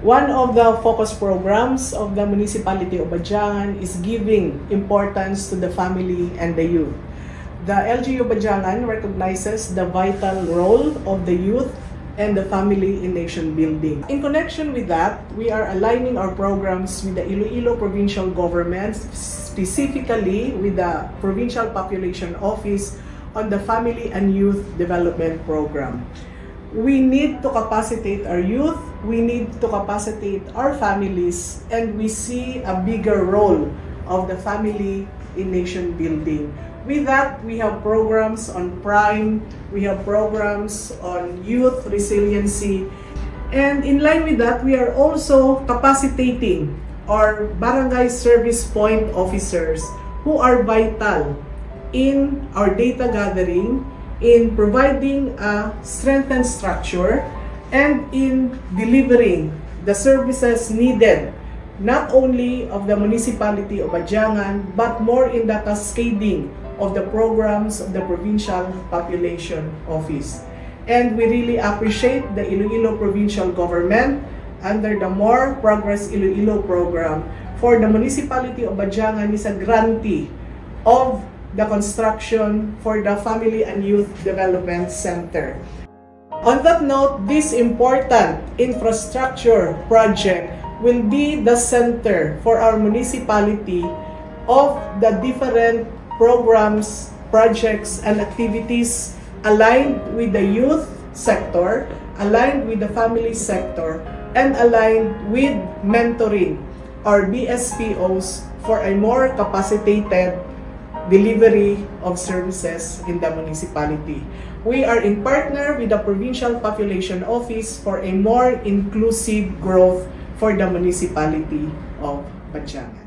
One of the focus programs of the Municipality of Badyangan is giving importance to the family and the youth. The LGU Badyangan recognizes the vital role of the youth and the family in nation building. In connection with that, we are aligning our programs with the Iloilo Provincial Government, specifically with the Provincial Population Office on the Family and Youth Development Program. We need to capacitate our youth, we need to capacitate our families, and we see a bigger role of the family in nation building. With that, we have programs on prime, we have programs on youth resiliency, and in line with that, we are also capacitating our barangay service point officers who are vital in our data gathering, in providing a strengthened structure, and in delivering the services needed not only of the Municipality of Badyangan, but more in the cascading of the programs of the Provincial Population Office. And we really appreciate the Iloilo Provincial Government under the More Progress Iloilo program. For the Municipality of Badyangan is a grantee of the construction for the Family and Youth Development Center. On that note, this important infrastructure project will be the center for our municipality of the different programs, projects, and activities aligned with the youth sector, aligned with the family sector, and aligned with mentoring or BSPOs for a more capacitated delivery of services in the municipality. We are in partner with the Provincial Population Office for a more inclusive growth for the Municipality of Badyangan.